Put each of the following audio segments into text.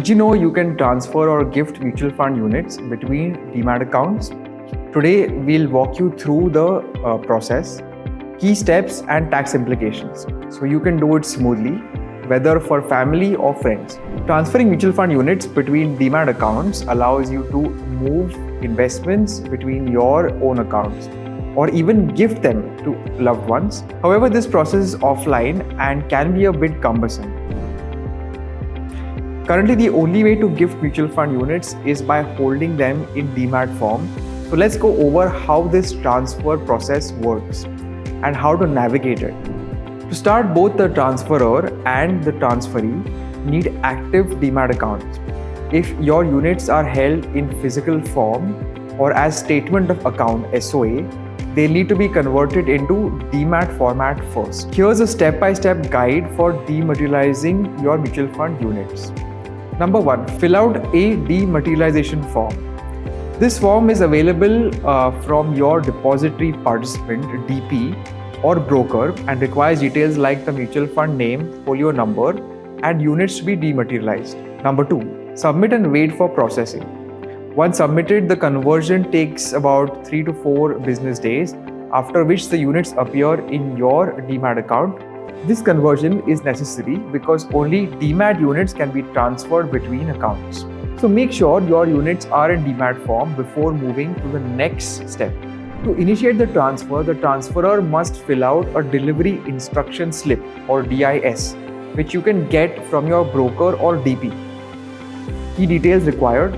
Did you know you can transfer or gift mutual fund units between Demat accounts? Today, we'll walk you through the process, key steps, and tax implications so you can do it smoothly, whether for family or friends. Transferring mutual fund units between Demat accounts allows you to move investments between your own accounts or even gift them to loved ones. However, this process is offline and can be a bit cumbersome. Currently, the only way to gift mutual fund units is by holding them in Demat form. So let's go over how this transfer process works and how to navigate it. To start, both the transferor and the transferee need active Demat accounts. If your units are held in physical form or as statement of account (SOA), they need to be converted into Demat format first. Here's a step-by-step guide for dematerializing your mutual fund units. Number 1, fill out a dematerialization form. This form is available from your depository participant (DP) or broker and requires details like the mutual fund name, folio number, and units to be dematerialized. Number 2, submit and wait for processing. Once submitted, the conversion takes about 3 to 4 business days, after which the units appear in your Demat account. This conversion is necessary because only Demat units can be transferred between accounts. So make sure your units are in Demat form before moving to the next step. To initiate the transferor must fill out a delivery instruction slip or DIS, which you can get from your broker or DP. Key details required: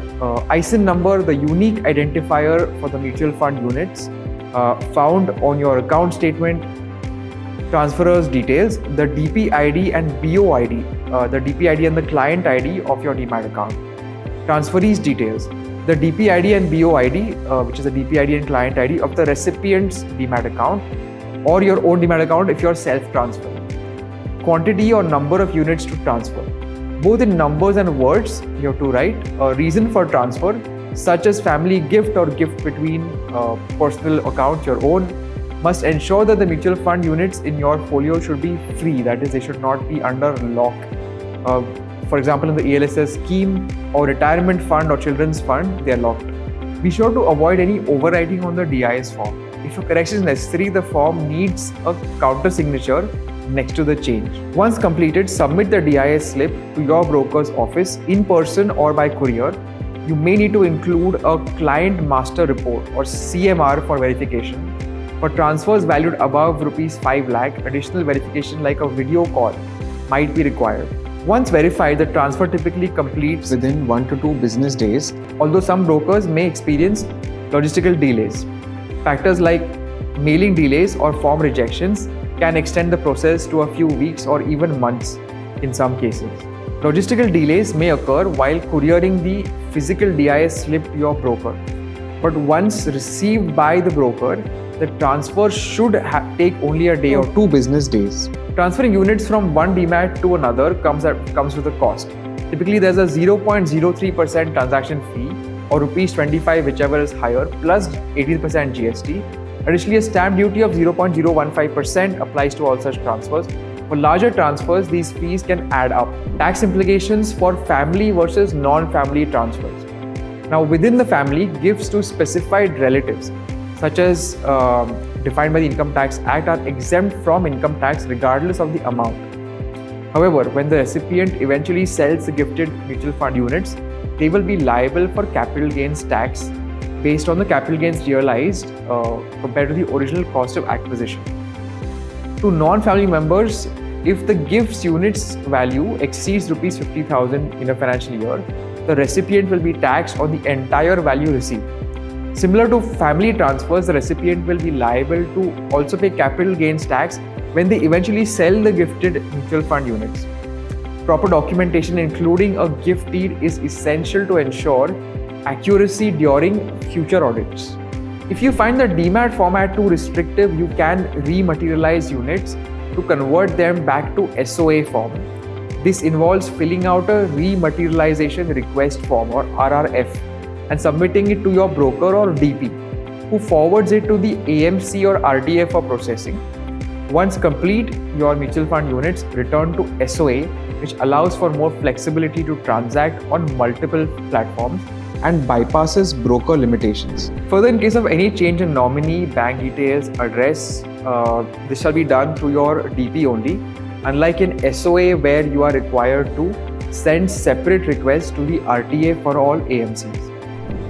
ISIN number, the unique identifier for the mutual fund units found on your account statement. Transferor's details, the DP ID and BO ID, the DP ID and the client ID of your Demat account. Transferee's details, the DP ID and BO ID, which is the DP ID and client ID of the recipient's Demat account or your own Demat account if you're self-transferring. Quantity or number of units to transfer. Both in numbers and words, you have to write a reason for transfer, such as family gift or gift between personal accounts, your own. Must ensure that the mutual fund units in your folio should be free, that is, they should not be under lock. For example, in the ELSS scheme or retirement fund or children's fund, they are locked. Be sure to avoid any overwriting on the DIS form. If a correction is necessary, the form needs a counter signature next to the change. Once completed, submit the DIS slip to your broker's office in person or by courier. You may need to include a client master report or CMR for verification. For transfers valued above Rs 5 lakh, additional verification like a video call might be required. Once verified, the transfer typically completes within 1 to 2 business days, although some brokers may experience logistical delays. Factors like mailing delays or form rejections can extend the process to a few weeks or even months in some cases. Logistical delays may occur while couriering the physical DIS slip to your broker, but once received by the broker, the transfer should take only a day or 2 business days. Transferring units from one Demat to another comes with a cost. Typically, there's a 0.03% transaction fee or Rs 25, whichever is higher, plus 18% GST. Additionally, a stamp duty of 0.015% applies to all such transfers. For larger transfers, these fees can add up. Tax implications for family versus non-family transfers. Now, within the family, gifts to specified relatives, such as defined by the Income Tax Act, are exempt from income tax regardless of the amount. However, when the recipient eventually sells the gifted mutual fund units, they will be liable for capital gains tax based on the capital gains realized compared to the original cost of acquisition. To non-family members, if the gift's units value exceeds Rs 50,000 in a financial year, the recipient will be taxed on the entire value received. Similar to family transfers, the recipient will be liable to also pay capital gains tax when they eventually sell the gifted mutual fund units. Proper documentation, including a gift deed, is essential to ensure accuracy during future audits. If you find the Demat format too restrictive, you can rematerialize units to convert them back to SOA form. This involves filling out a rematerialization request form or RRF and submitting it to your broker or DP, who forwards it to the AMC or RDA for processing. Once complete, your mutual fund units return to SOA, which allows for more flexibility to transact on multiple platforms and bypasses broker limitations. Further, in case of any change in nominee, bank details, address, this shall be done through your DP only, unlike in SOA where you are required to send separate requests to the RTA for all AMCs.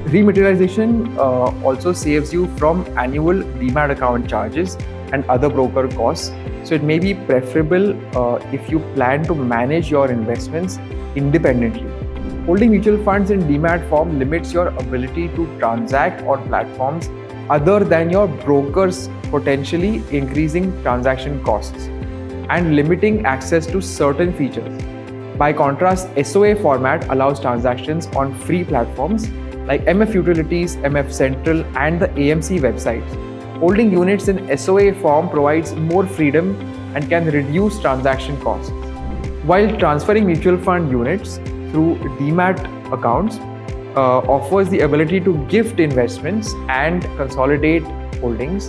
Rematerialization also saves you from annual Demat account charges and other broker costs. So it may be preferable if you plan to manage your investments independently. Holding mutual funds in Demat form limits your ability to transact on platforms other than your brokers, potentially increasing transaction costs and limiting access to certain features. By contrast, SOA format allows transactions on free platforms like MF Utilities, MF Central, and the AMC websites. Holding units in SOA form provides more freedom and can reduce transaction costs. While transferring mutual fund units through Demat accounts offers the ability to gift investments and consolidate holdings,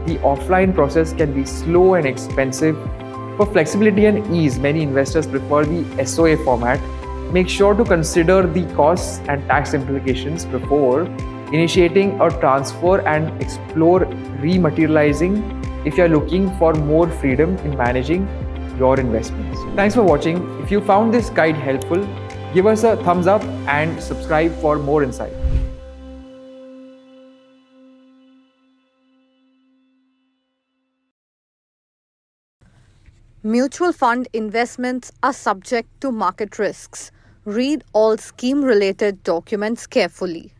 the offline process can be slow and expensive. For flexibility and ease, many investors prefer the SOA format. Make sure to consider the costs and tax implications before initiating a transfer and explore rematerializing if you are looking for more freedom in managing your investments. Thanks for watching. If you found this guide helpful, give us a thumbs up and subscribe for more insight. Mutual fund investments are subject to market risks. Read all scheme-related documents carefully.